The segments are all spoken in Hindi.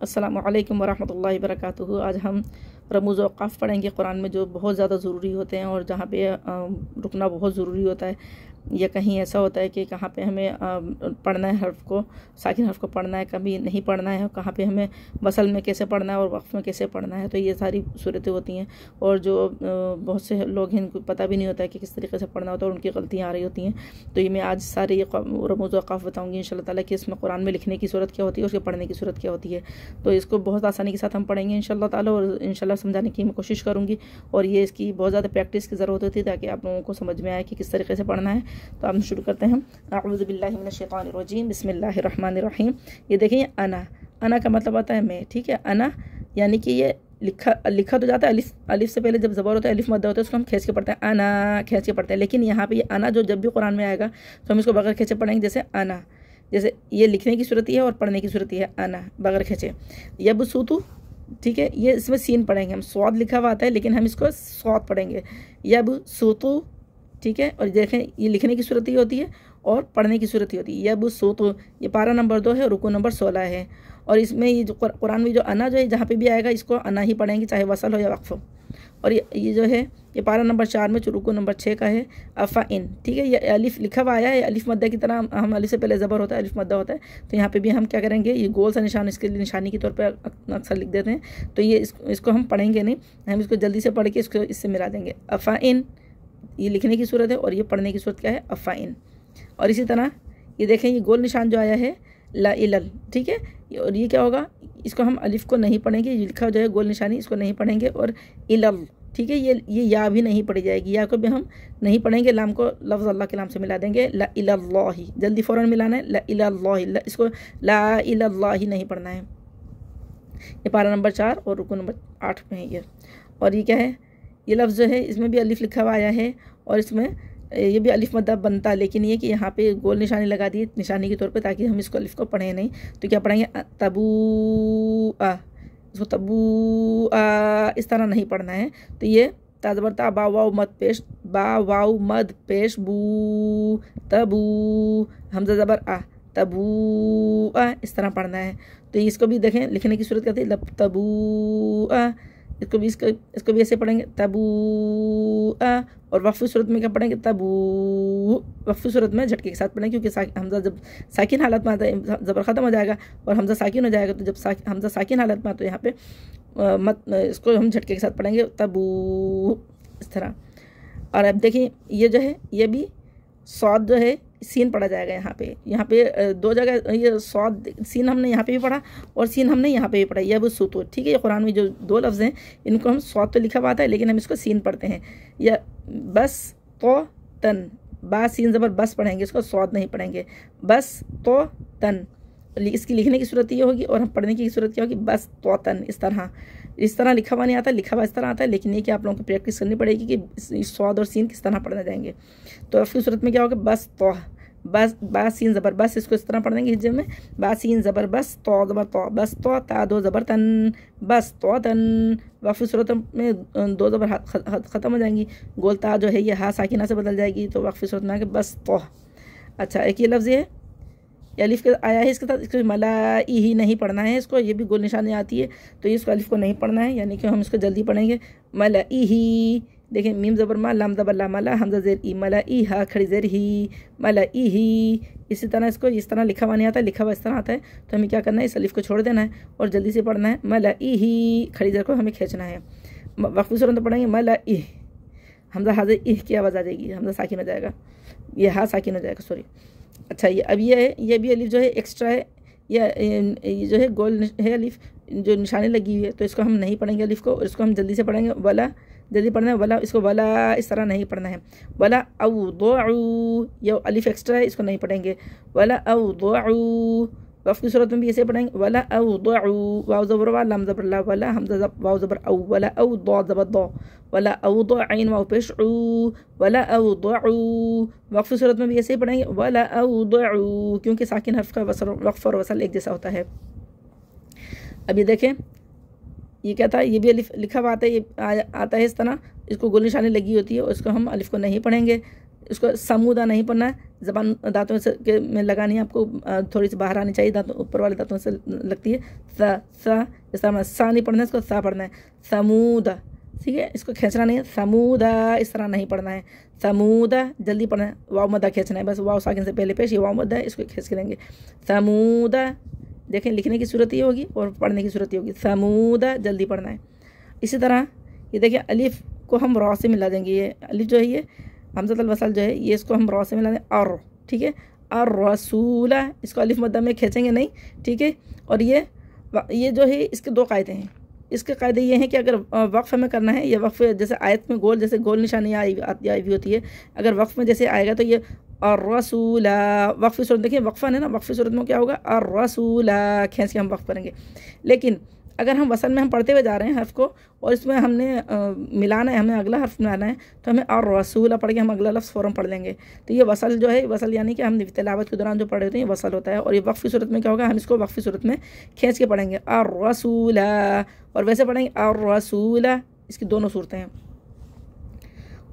अस्सलामु अलैकुम वरहमतुल्लाहि वबरकातुहू। आज हम रमूज़ औक़ाफ़ पढ़ेंगे कुरान में, जो बहुत ज़्यादा ज़रूरी होते हैं और जहाँ पे रुकना बहुत ज़रूरी होता है, या कहीं ऐसा होता है कि कहाँ पे हमें पढ़ना है हर्फ को, साकिन हर्फ को पढ़ना है, कभी नहीं पढ़ना है, कहाँ पे हमें वसल में कैसे पढ़ना है और वक्फ़ में कैसे पढ़ना है। तो ये सारी सूरतें होती हैं और जो बहुत से लोग हैं इनको पता भी नहीं होता है कि किस तरीके से पढ़ना होता है और उनकी गलतियाँ आ रही होती हैं। तो ये मैं आज सारे ये रमूज़ औक़ाफ़ बताऊँगी इंशाअल्लाह ताला कि इसमें कुरान में लिखने की सूरत क्या होती है और उसके पढ़ने की सूरत क्या होती है। तो इसको बहुत आसानी के साथ हम पढ़ेंगे इंशाअल्लाह ताला, और इंशाअल्लाह समझाने की मैं कोशिश करूँगी। और ये इसकी बहुत ज़्यादा प्रैक्टिस की ज़रूरत होती है ताकि आप लोगों को समझ में आए कि किस तरीके से पढ़ना है। तो आप शुरू करते हैं। अऊज़ु बिल्लाहि मिनश शैतानिर रजीम, बिस्मिल्लाहिर रहमानिर रहीम। ये देखिए अना का मतलब आता है मैं, ठीक है। अना यानी कि ये लिखा तो जाता है अलिफ से पहले जब ज़बर होता है, अलिफ मद्दा होता है, उसको हम खींच के पढ़ते हैं, अना खींच के पढ़ते हैं। लेकिन यहाँ पे ये अना जो जब भी कुरान में आएगा तो हम इसको बगैर खींचे पढ़ेंगे। जैसे अना, जैसे ये लिखने की सूरत है और पढ़ने की सूरत है अना बगैर खींचे। यबसूतु, ठीक है, ये इसमें सीन पढ़ेंगे हम, स्वाद लिखा हुआ आता है लेकिन हम इसको स्वाद पढ़ेंगे, यबसूतु, ठीक है। और देखें ये लिखने की सूरत ही होती है और पढ़ने की सूरत ही होती है, यबसूतु। ये पारा नंबर 2 है, रुकू नंबर 16 है। और इसमें ये जो कुरान में जो अना जो है जहाँ पे भी आएगा इसको अना ही पढ़ेंगे, चाहे वसल हो या वक्फ हो। और ये जो है ये पारा नंबर 4 में रुकू नंबर 6 का है, अफ़ाइन, ठीक है। ये अलिफ लिखा हुआ आया है, अलिफ मद्दा की तरह, हम अलिफ से पहले ज़बर होता है, अलिफ मद्दा होता है। तो यहाँ पे भी हम क्या करेंगे, ये गोल सा निशान इसके लिए निशानी के तौर पे अक्सर लिख देते हैं। तो ये इसको हम पढ़ेंगे नहीं, हम इसको जल्दी से पढ़ के इसको इससे मिला देंगे। अफ़ाइन ये लिखने की सूरत है और ये पढ़ने की सूरत क्या है, अफ़ाइन। और इसी तरह ये देखें ये गोल निशान जो आया है ला इलल, ठीक है। और ये क्या होगा, इसको हम अलिफ को नहीं पढ़ेंगे, ये लिखा जो है गोल निशानी इसको नहीं पढ़ेंगे। और इलल, ठीक है, ये या भी नहीं पढ़ी जाएगी, या को भी हम नहीं पढ़ेंगे, लाम को लफ्ज़ अल्लाह के नाम से मिला देंगे, ला इलल्लाही, जल्दी फ़ौरन मिलाना है, ला इलल्लाही, इसको ला इलल्लाही नहीं पढ़ना है। ये पारा नंबर 4 और रुकू नंबर 8 में है ये। और ये क्या है, ये लफ्ज़ जो है इसमें भी अलिफ लिखा हुआ आया है और इसमें ये भी अलिफ मद्दा बनता है, लेकिन ये कि यहाँ पे गोल निशानी लगा दी निशानी के तौर पे ताकि हम इसको अलिफ को पढ़ें नहीं। तो क्या पढ़ेंगे, तबूआ, इसको तबूआ इस तरह नहीं पढ़ना है। तो ये ताज़बरता बा वाव मद पेश, बा वाव मद पेश, बू तबू, हमज़ा ज़बर आ, तबूआ इस तरह पढ़ना है। तो इसको भी देखें लिखने की सूरत क्या थी, तबूआ, इसको भी ऐसे पढ़ेंगे, तबूआ। और वक्फ़ी सूरत में क्या पढ़ेंगे, तबू, वक्फ़ी सूरत में झटके के साथ पढ़ेंगे, क्योंकि हमज़ा जब साकिन हालत में आता है ज़बर ख़त्म हो जाएगा और हमज़ा साकिन हो जाएगा। तो जब हमज़ा साकिन हालत में आता है यहाँ पे इसको हम झटके के साथ पढ़ेंगे, तबू इस तरह। और अब देखिए ये जो है ये भी सौद जो है सीन पढ़ा जाएगा यहाँ पे 2 जगह ये सौद सीन हमने यहाँ पे भी पढ़ा और सीन हमने यहाँ पे भी पढ़ा, यह वो सूतो, ठीक है। ये कुरान में जो 2 लफ्ज़ हैं इनको हम सौद तो लिखा हुआ आता है लेकिन हम इसको सीन पढ़ते हैं। या बस तो तन, बा सीन ज़बर बस पढ़ेंगे, इसको सौद नहीं पढ़ेंगे, बस तो तन। इसकी लिखने की सूरत ये होगी और हम पढ़ने की सूरत क्या होगी, बस तो तन। इस तरह लिखा हुआ नहीं आता, लिखा हुआ इस तरह आता है, लेकिन ये कि आप लोगों को प्रैक्टिस करनी पड़ेगी कि स्वाद और सीन किस तरह पढ़ने जाएंगे। तो उसकी सूरत में क्या होगा, बस तो, बस बा सीन ज़बर बस, इसको इस तरह पढ़ देंगे हिज्जे में, बा सीन ज़बर बस, तो ज़बर तो, बस तो, ता 2 ज़बर तन, बस तो तन। वक्फ़ी सूरत में 2 ज़बर ख़त्म हो जाएंगी, गोल ता जो है ये हा साकिना से बदल जाएगी, तो वक्फ़ी सूरत में आके बस तो। अच्छा, एक ये लफ्ज़ है ये अलिफ के आया है, इसके साथ इसको मलाई ही नहीं पढ़ना है, इसको ये भी गोल निशानी आती है तो इसको अलिफ को नहीं पढ़ना है, यानी कि हम इसको जल्दी पढ़ेंगे, मलाई ही। देखें मीम ज़बर मा, लाम ज़बर ला, मला, हमज़ा ज़ेर ई, मलाई हा खड़ी ज़ेर ही, मलाई ही। इसी तरह इसको इस तरह लिखा हुआ नहीं आता, लिखा हुआ इस तरह आता है। तो हमें क्या करना है, इस अलिफ को छोड़ देना है और जल्दी से पढ़ना है, मलाई ही, खड़ी ज़ेर को हमें खींचना है। वक्फ़ी सूरत में पढ़ेंगे मलाई, हमज़ा हाज़े इह की आवाज़ आ जाएगी, हमज़ा साकिन हो जाएगा, ये हा साकिन हो जाएगा, सॉरी। अच्छा, ये अब ये है, ये भी अलिफ जो है एक्स्ट्रा है, ये जो है गोल है अलिफ जो निशानी लगी हुई है, तो इसको हम नहीं पढ़ेंगे अलिफ को, और इसको हम जल्दी से पढ़ेंगे, वला, जल्दी पढ़ना है, वला, इसको वला इस तरह नहीं पढ़ना है, वला औ दो, ये अलिफ एक्स्ट्रा है, इसको नहीं पढ़ेंगे, वला औ दो। वफ़ की सूरत में भी ऐसे पढ़ेंगे, वला औ दो, वाव ज़बर वा, लाम ज़बर ला, वला, हमज़ा वाव ज़बर औ, वला औ दो ज़बर दो, वला औ दो, ऐन वाव पेश ऊ, वला औ दो। वक़फ़ की सूरत में भी ऐसे ही पढ़ेंगे, वला औ दो, क्योंकि साकिन हर्फ का वक़फ़ और वसल एक जैसा होता है। अभी देखें ये क्या था, ये भी अलिफ लिखा हुआ आता है, ये आता है इस तरह, इसको गोल निशानी लगी होती है और इसको हम अलिफ को नहीं पढ़ेंगे, इसको समूदा नहीं पढ़ना है, ज़बान दांतों से में लगानी है आपको, थोड़ी सी बाहर आनी चाहिए, दांतों ऊपर वाले दांतों से लगती है। सा इस तरह सा नहीं पढ़ना है, इसको सा पढ़ना है। समूदा, ठीक है, इसको खींचना नहीं है। समूदा इस तरह नहीं पढ़ना है। समूदा जल्दी पढ़ना है, वाव मद्दा खींचना है, बस वाव साकिन से पहले पेश, ये वाव मद्दा है, इसको खींच के लेंगे। समूदा, देखें लिखने की सूरत ये होगी और पढ़ने की सूरत ये होगी। समूदा जल्दी पढ़ना है। इसी तरह ये देखिए अलिफ को हम रॉ से मिला देंगे, ये अलिफ जो है ये हमज़तुल वसल जो है ये इसको हम रॉ से मिला दें और, ठीक है। और रसूला इसको अलिफ मद्दा में खींचेंगे नहीं, ठीक है। और ये जो है इसके दो कायदे हैं। इसके कायदे ये हैं कि अगर वक्फ में करना है, ये वक्फ जैसे आयत में गोल जैसे गोल निशानी आई हुई होती है, अगर वक्फ में जैसे आएगा तो ये और रसूला वक्फ़ी सूरत, देखिए वक्फ़ा है ना, वक्फ़ी सूरत में क्या होगा, और रसूला खींच के हम वक्फ करेंगे। लेकिन अगर हम वसल में हम पढ़ते हुए जा रहे हैं हर्फ को और इसमें हमने मिलाना है, हमें अगला हर्फ मिलाना है, तो हमें और रसूला पढ़ के हम अगला लफ्ज़ फ़ौरन पढ़ लेंगे। तो ये वसल जो है, वसल यानी कि हम तिलावत के दौरान जो पढ़ रहे होते हैं ये वसल होता है। और ये वक्फ़ी सूरत में क्या होगा, हम इसको वक्फ़ी सूरत में खींच के पढ़ेंगे और रसूला, और वैसे पढ़ेंगे और रसूला, इसकी दोनों सूरतें हैं।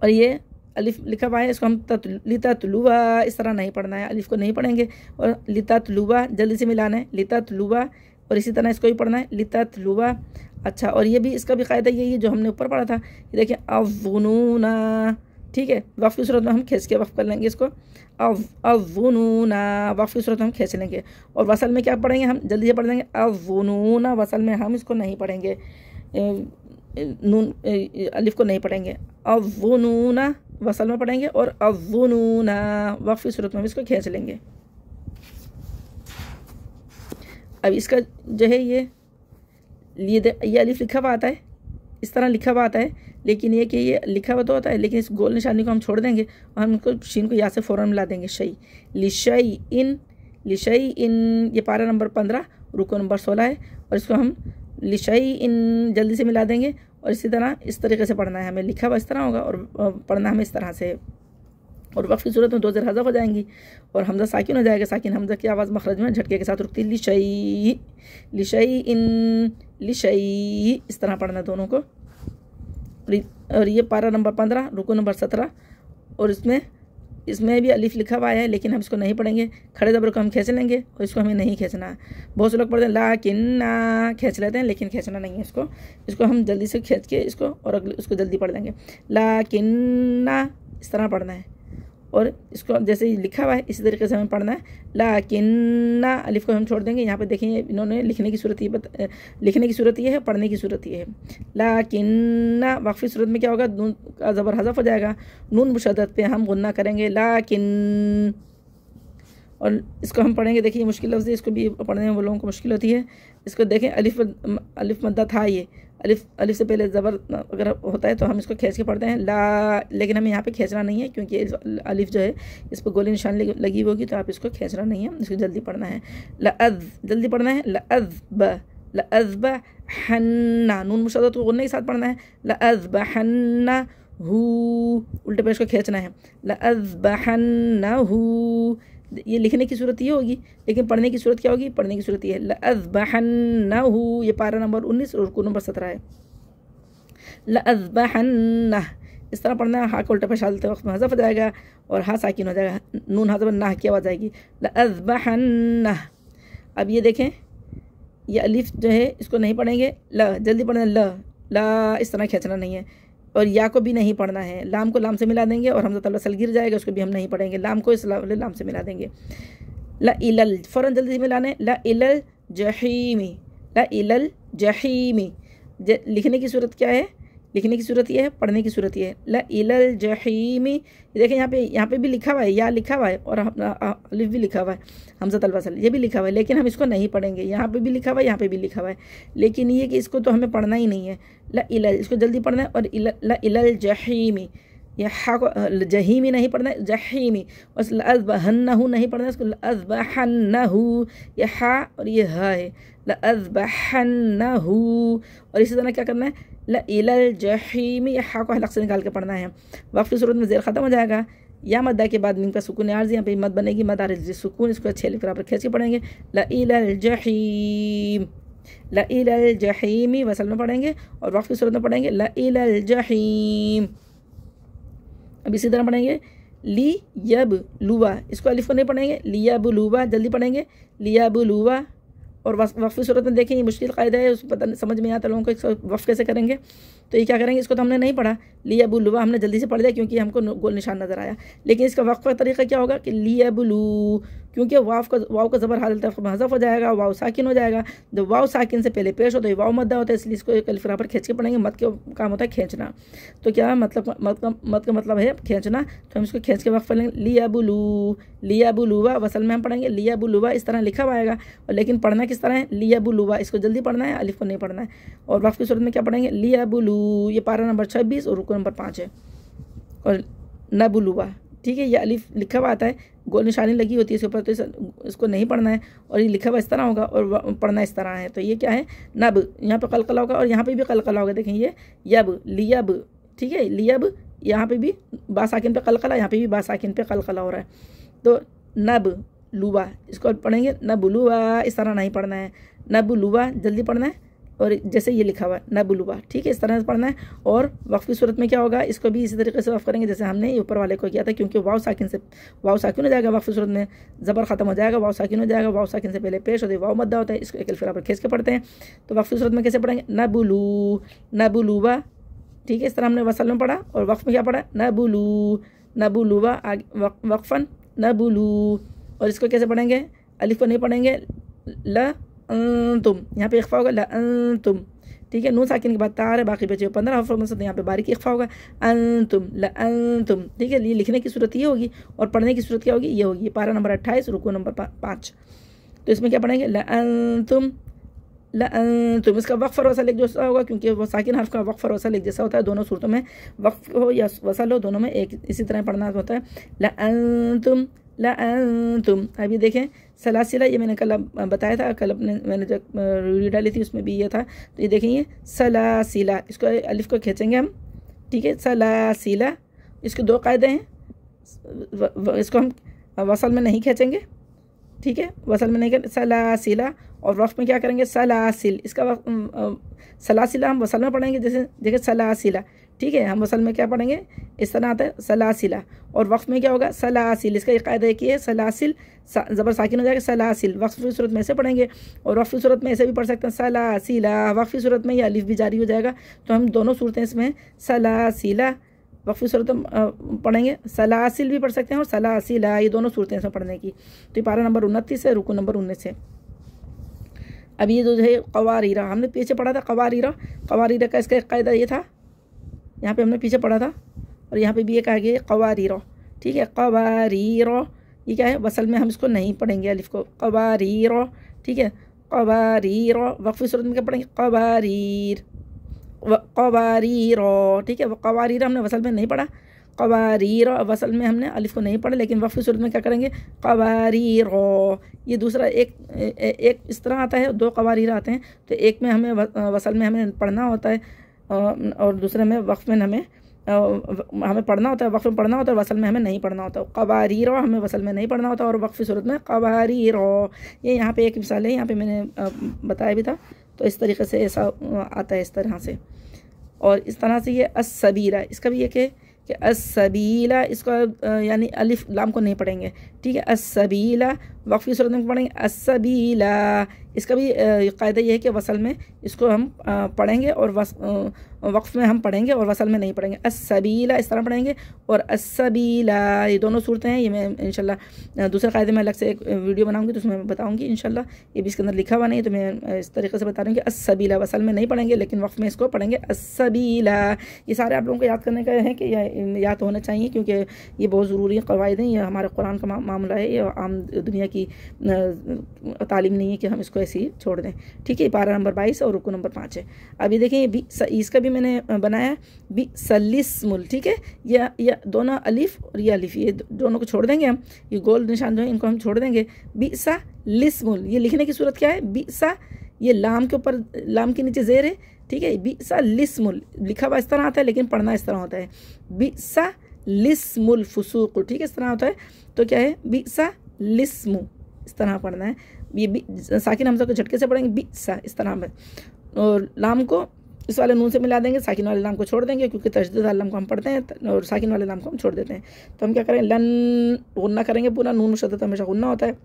और ये अलिफ लिखा हुआ है, इसको हम लिततलुवा इस तरह नहीं पढ़ना है, अलिफ को नहीं पढ़ेंगे। और लिततलुवा जल्दी से मिलाना है, लिततलुवा, और इसी तरह इसको भी पढ़ना है लिततलुवा। अच्छा, और ये भी इसका भी कायदा यही है जो हमने ऊपर पढ़ा था, ये देखिए अव्वुनूना, ठीक है, वक्फ़ की सूरत में हम खींच के वक्फ़ कर लेंगे इसको, अव्वुनूना वक्फ़ की सूरत में हम खींच लेंगे। और वसल में क्या पढ़ेंगे, हम जल्दी से पढ़ लेंगे अव्वुनूना, वसल में हम इसको नहीं पढ़ेंगे, नून अलिफ को नहीं पढ़ेंगे, अव्वुनूना वसल में पढ़ेंगे, और अव्वुनूना वक्फ़ की सूरत में हम इसको खींच लेंगे। अब इसका जो है ये अलिफ लिखा हुआ आता है, इस तरह लिखा हुआ आता है, लेकिन ये कि ये लिखा हुआ तो होता है, लेकिन इस गोल निशानी को हम छोड़ देंगे और हम इसको शीन को यहाँ से फ़ौरन मिला देंगे। शई लिशई इन, लिशई इन, ये पारा नंबर 15 रुको नंबर 16 है, और इसको हम लिशई इन जल्दी से मिला देंगे। और इसी तरह इस तरीके से पढ़ना है हमें, लिखा हुआ इस तरह होगा और पढ़ना हमें इस तरह से। और वक्फ़ की सूरत में 2 ज़ेर हज़फ हो जाएंगी और हमज़ा साकिन हो जाएगा। साकिन हमज़ा की आवाज़ मखरज में झटके के साथ रुकती है। लिशई, लिशई इन, लिशई, इस तरह पढ़ना दोनों को। और ये पारा नंबर 15 रुको नंबर 17, और इसमें भी अलिफ लिखा हुआ है, लेकिन हम इसको नहीं पढ़ेंगे, खड़े ज़बर को हम खींच लेंगे और इसको हमें नहीं खींचना है। बहुत से लोग पढ़ते हैं लाकिन्ना, खींच लेते हैं, लेकिन खींचना नहीं है इसको हम जल्दी से खींच के इसको और अगले उसको जल्दी पढ़ लेंगे। लाकिन्ना इस तरह पढ़ना है, और इसको जैसे ही लिखा हुआ है इसी तरीके से हमें पढ़ना है। लाकिन्ना अलिफ को हम छोड़ देंगे। यहाँ पे देखेंगे इन्होंने लिखने की सूरत ये है, पढ़ने की सूरत ये है। लाकिन्ना वक्फ़ी सूरत में क्या होगा, नून का ज़बर हज़फ हो जाएगा, नून मुशद्दद पे हम गुन्ना करेंगे लाकिन, और इसको हम पढ़ेंगे। देखिए मुश्किल लफ्ज़ है, इसको भी पढ़ने में वो लोगों को मुश्किल होती है। इसको देखें अलिफ मद्दा था, ये अलिफ से पहले ज़बर अगर होता है तो हम इसको खींच के पढ़ते हैं ला, लेकिन हमें यहाँ पे खींचना नहीं है क्योंकि अलिफ जो है इस पर गोली निशान लगी होगी, तो आप इसको खींचना नहीं है, इसको जल्दी पढ़ना है। लअज़ जल्दी पढ़ना है, लअज़बहन्ना नून मुशद्दद को गुन्ने के साथ पढ़ना है। लअज़बहन्ना हू उल्टे पेश को खींचना है। लअज़बहन्ना हू, ये लिखने की सूरत ये होगी, लेकिन पढ़ने की सूरत क्या होगी, पढ़ने की सूरत ये है लअज़बहन्नहु, ये पारा नंबर 19 और रुकू नंबर 17 है। लअज़बहन्नह इस तरह पढ़ना है। हा को उल्टा पेश डालते वक्त में हज़फ हो जाएगा और हा साकिन हो जाएगा, नून हज़फ नाह की आवाज़ आएगी। लअज़बहन्नह, अब ये देखें ये अलिफ जो है इसको नहीं पढ़ेंगे, ल जल्दी पढ़ना है, ला इस तरह खींचना नहीं है, और या को भी नहीं पढ़ना है। लाम को लाम से मिला देंगे और हमज़ा वसल गिर जाएगा, उसको भी हम नहीं पढ़ेंगे। लाम को इस लाम से मिला देंगे। ला इलल फ़ौरन जल्दी से मिलाने, ला इलल जहीमी, ला इलल जहीमी, लिखने की सूरत क्या है, लिखने की सूरत ये है, पढ़ने की सूरत ये है। ला इलल जहीमी, देखें यहाँ पे भी लिखा हुआ है, या लिखा हुआ है और अलिफ भी लिखा हुआ है, हमज़ा वसल ये भी लिखा हुआ है, लेकिन हम इसको नहीं पढ़ेंगे। यहाँ पे भी लिखा हुआ है, यहाँ पे भी लिखा हुआ है, लेकिन ये कि इसको तो हमें पढ़ना ही नहीं है। ला इलल इसको जल्दी पढ़ना है, और ला इलल जहीमी, यह हा को जहीमी नहीं पढ़ना है, जहीमी, और लअज़बहन्नहु नहीं पढ़ना है, इसको लअज़बहन्नहु, यह हा और ये हा है, लअज़बहन्नहु। और इसी तरह क्या करना है, ला इलल जहीमी, यह हा को हलक से निकाल के पढ़ना है। वक्फ़ की सूरत में ज़ेर ख़त्म हो जाएगा, या मद्दा के बाद मीम का सुकून आर्ज़ी, यहाँ पे मद बनेगी, मद आर्ज़ी सुकून, इसको अच्छे अलिफ बराबर खींच के पढ़ेंगे। ला इलल जहीम, ला इलल जहीमी वसल में पढ़ेंगे, और वक्फ़ की सूरत में पढ़ेंगे ला इलल जहीम। अब इसी तरह पढ़ेंगे ली यब लुवा, इसको अलिफ को नहीं पढ़ेंगे, लियब लुवा, जल्दी पढ़ेंगे लियब लुवा। और वक्फ़ी सूरत में देखें ये मुश्किल कायदा है, उसको पता समझ में आता लोगों को इसको वक्फ़ कैसे करेंगे। तो ये क्या करेंगे, इसको तो हमने नहीं पढ़ा, लियबुलुवा हमने जल्दी से पढ़ दिया क्योंकि हमको गोल निशान नज़र आया। लेकिन इसका वक्फ़ का तरीका क्या होगा कि लियबुलू, क्योंकि वाव का ज़बर हालत हज़फ हो जाएगा, वाव साकिन हो जाएगा। जब वाव साकिन से पहले पेश हो तो ये वाव मद्दा होता है, इसलिए इसको एक अलिफ पर खींच के पढ़ेंगे। मद के काम होता है खींचना, तो क्या मद का मतलब है खींचना, तो हम इसको खींच के वक्फ़ पढ़ेंगे लियबुलू, लियबुलुवा। वसल में हम पढ़ेंगे लियबुलुवा, इस तरह लिखा हुआ आएगा। और लेकिन पढ़ना किस तरह है, लियबुलुवा, इसको जल्दी पढ़ना है, अलिफ को नहीं पढ़ना है। और वक्फ़ की सूरत में क्या पढ़ेंगे, लियबुलू, ये पारा नंबर 26 और रुकू नंबर 5 है। और नबुलुवा, ठीक है, ये अलिफ लिखा हुआ आता है, गोल निशानी लगी होती है इसके ऊपर, तो इसको नहीं पढ़ना है। और ये लिखा हुआ इस तरह होगा और पढ़ना इस तरह है। तो ये क्या है, नब, यहाँ पे कलकला होगा और यहाँ पे भी कलकला होगा। देखें ये यब, लियब, ठीक है, लियब, यहाँ पे भी बा साकिन पे कलकला, यहाँ पे भी बा साकिन पे कलकला हो रहा है। तो नब लुवा, इसको पढ़ेंगे नबुलुवा, इस तरह नहीं पढ़ना है, नबुलुवा जल्दी पढ़ना है। और जैसे ये लिखा हुआ है नबुलुवा, ठीक है, इस तरह से पढ़ना है। और वक्फ़ की सूरत में क्या होगा, इसको भी इसी तरीके से वक्फ़ करेंगे जैसे हमने ऊपर वाले को किया था, क्योंकि वाव साकिन से वाव साकिन हो जाएगा। वक्फ़ की सूरत में ज़बर ख़त्म हो जाएगा, वाव साकिन हो जाएगा, वाव साकिन से पहले पेश होती है, वाव मद्दा होता है, इसको एक अलिफ पर खींच के पढ़ते हैं। तो वक्फ़ की सूरत में कैसे पढ़ेंगे, नबुलू, नबुलुवा, ठीक है, इस तरह हमने वसल में पढ़ा। और वक्फ़ में क्या पढ़ा, नबुलू, नबुलुवा, वक्फ़न नबुलू। और इसको कैसे पढ़ेंगे, अलिफ को नहीं पढ़ेंगे, ल तुम, यहाँ पे इख्फा होगा ल तुम, ठीक है, नून साकिन के बाद तार है, बाकी बचे 15 हर्फ में से, यहाँ पे बारीक इख्फा होगा तुम, ल तुम, ठीक है। ये लिखने की सूरत ये होगी और पढ़ने की सूरत क्या होगी, ये होगी। पारा नंबर 28 रुकू नंबर 5। तो इसमें क्या पढ़ेंगे, ल तुम, ल तुम, इसका वक्फ़ और वसल एक जैसा होगा क्योंकि वो साकिन हर्फ का वक्फ़ और वसल एक जैसा होता है। दोनों सूरतों में वक्फ़ हो या वसल हो, दोनों में एक इसी तरह पढ़ना होता है, ल तुम, तुम। अभी देखें सलासिला, ये मैंने कल बताया था, कल मैंने जब वीडियो डाली थी उसमें भी ये था। तो ये देखें ये सलासिला, इसको अलिफ को खींचेंगे हम, ठीक है, सलासिला। इसके दो कायदे हैं, इसको हम वसल में नहीं खींचेंगे, ठीक है, वसल में नहीं करें, सलासिला। और वक्फ़ में क्या करेंगे, सलासिल, इसका सलासिला हम वसल में पढ़ेंगे, जैसे देखिए सलासिला, ठीक है, हम वसल में क्या पढ़ेंगे, इस तरह आता है सलासिला। और वक्फ़ में क्या होगा, सलासिल, इसका एक कायदा एक ही है, सलासिल ज़बर साकिन हो जाएगा, सलासिल। वक्फ़ की सूरत में ऐसे पढ़ेंगे और वक्फ़ की सूरत में ऐसे भी पढ़ सकते हैं, सलासिला। वक्फ़ की सूरत में ये अलिफ भी जारी हो जाएगा, तो हम दोनों सूरतें इसमें सलासिला वक्फ़ की सूरत में पढ़ेंगे, सलासिल भी पढ़ सकते हैं और सलासिला, ये दोनों सूरतें इसमें पढ़ने की। तो ये पारा नंबर 29 है, रुकू नंबर 19 है। अब ये जो है क़वारीरा, हमने पीछे पढ़ा था क़वारीरा, क़वारीरा का इसका एक कायदा ये था, यहाँ पे हमने पीछे पढ़ा था और यहाँ पे भी एक आ गया क़वारीरा, ठीक है, क़वारीरा। ये क्या है, वसल में हम इसको नहीं पढ़ेंगे अलिफ को, क़वारीरा, ठीक है, क़वारीरा। वक्फ़ी सूरत में क्या पढ़ेंगे, क़वारीर, क़वारीरा, ठीक है। क़वारीरा हमने वसल में नहीं पढ़ा, क़वारीरा वसल में हमने अलिफ को नहीं पढ़ा, लेकिन वक्फ़ की सूरत में क्या करेंगे, क़वारीरा। ये दूसरा एक इस तरह आता है, दो क़वारीरा आते हैं, तो एक में हमें वसल में हमें पढ़ना होता है और दूसरे में वक्फ़ में हमें पढ़ना होता है, वक्फ़ में पढ़ना होता है, वसल में हमें नहीं पढ़ना होता। क़वारीरा हमें वसल में नहीं पढ़ना होता और वक्फ़ की सूरत में क़वारीरा। ये यहाँ पे एक मिसाल है, यहाँ पे मैंने बताया भी था। तो इस तरीके से ऐसा आता है, इस तरह से। और इस तरह से ये अस्सबीला, इसका भी एक है कि अस्सबीला, इसको यानी अलिफ लाम को नहीं पढ़ेंगे, ठीक है, अस्सबीला। वक्फ़ की सूरत में पढ़ेंगे अस्सबीला, इसका भी कायदा ये है कि वसल में इसको हम पढ़ेंगे और वक्फ़ में हम पढ़ेंगे और वसल में नहीं पढ़ेंगे, अस्सबीला इस तरह पढ़ेंगे। और अस्सबीला, ये दोनों सूरतें हैं। ये मैं इंशाल्लाह दूसरे कायदे में अलग से एक वीडियो बनाऊंगी तो उसमें मैं बताऊंगी इंशाल्लाह। ये भी इसके अंदर लिखा हुआ नहीं है, तो मैं इस तरीके से बता रही हूँ कि अस्सबीला वसल में नहीं पढ़ेंगे, लेकिन वक्फ़ में इसको पढ़ेंगे अस्सबीला। ये सारे आप लोगों को याद करने का है कि याद होना चाहिए, क्योंकि ये बहुत ज़रूरी क़वाइद हैं। ये हमारे कुरान का मामला है, ये आम दुनिया की तालीम नहीं है कि हम इसको ऐसे ही छोड़ दें, ठीक है। पारा नंबर 22 और रुकू नंबर 5 है। अभी देखें इसका भी मैंने बनाया बी सलिस्मुल, ठीक है। या दोनों अलिफ और ये अलिफ, ये दोनों को छोड़ देंगे हम, ये गोल निशान जो है इनको हम छोड़ देंगे। बी सा लिस्मुल, ये लिखने की सूरत क्या है, बी सा, ये लाम के ऊपर, लाम के नीचे ज़ेर है, ठीक है। बी सा लिस्मुल लिखा हुआ इस तरह आता है, लेकिन पढ़ना इस तरह होता है, बी सा लिस्मुल फुसूक, ठीक है, इस तरह होता है। तो क्या है, बी सा लिस्मु, इस तरह पढ़ना है। ये साकिन हमज़ा को झटके से पढ़ेंगे, बी सा, इस तरह में। और लाम को इस वाले नून से मिला देंगे, साकिन वाले लाम को छोड़ देंगे, क्योंकि तशदीद वाले लाम को हम पढ़ते हैं और साकिन वाले लाम को हम छोड़ देते हैं। तो हम क्या करें, लन गुन्ना करेंगे पूरा, नून मुशद्दद हमेशा गुन्ना होता है।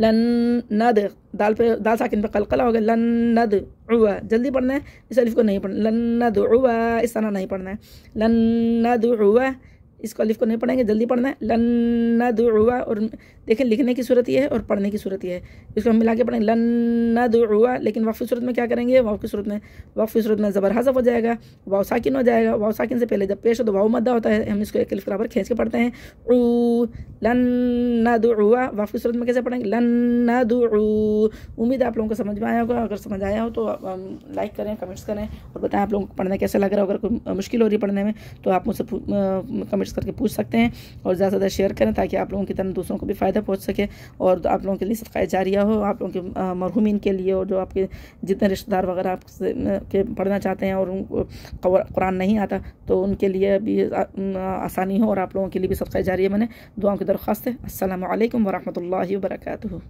लन नद, दाल पे दाल साकिन पे कलकला हो गया, लन नद उवा, जल्दी पढ़ना है, इस अलिफ को नहीं पढ़ना, लन नद उवा इस तरह नहीं पढ़ना है, लन नद उवा, इसको अलिफ को नहीं पढ़ेंगे, जल्दी पढ़ना है, लन नदउवा। और देखें लिखने की सूरत ये है और पढ़ने की सूरत ये है, इसको हम मिला के पढ़ेंगे लन नदउवा। लेकिन वक्फ की सूरत में क्या करेंगे, वाव की सूरत में ज़बर हज़फ हो जाएगा, वाव साकिन हो जाएगा। वाव साकिन से पहले जब पेश हो तो वाव मद्दा होता है, हम इसको एक अलिफ बराबर खींच के पढ़ते हैं, उ लन नदउवा। वक्फ की सूरत में कैसे पढ़ेंगे, लन नदउ। उम्मीद है आप लोगों को समझ में आया होगा। अगर समझ आया हो तो लाइक करें, कमेंट्स करें और बताएं आप लोगों को पढ़ना कैसा लग रहा है। अगर कोई मुश्किल हो रही है पढ़ने में तो आप मुझसे कमेंट्स करके पूछ सकते हैं, और ज़्यादा से ज़्यादा शेयर करें ताकि आप लोगों की तरह दूसरों को भी फ़ायदा पहुंच सके और आप लोगों के लिए सदका जारिया हो, आप लोगों के मरहूमीन के लिए, और जो आपके जितने रिश्तेदार वगैरह आप के पढ़ना चाहते हैं और उनको कुरान नहीं आता तो उनके लिए भी आसानी हो और आप लोगों के लिए भी सदका जारिया बने। दुआओं की दरख्वास्त है। अस्सलामु अलैकुम व रहमतुल्लाहि व बरकातुहू।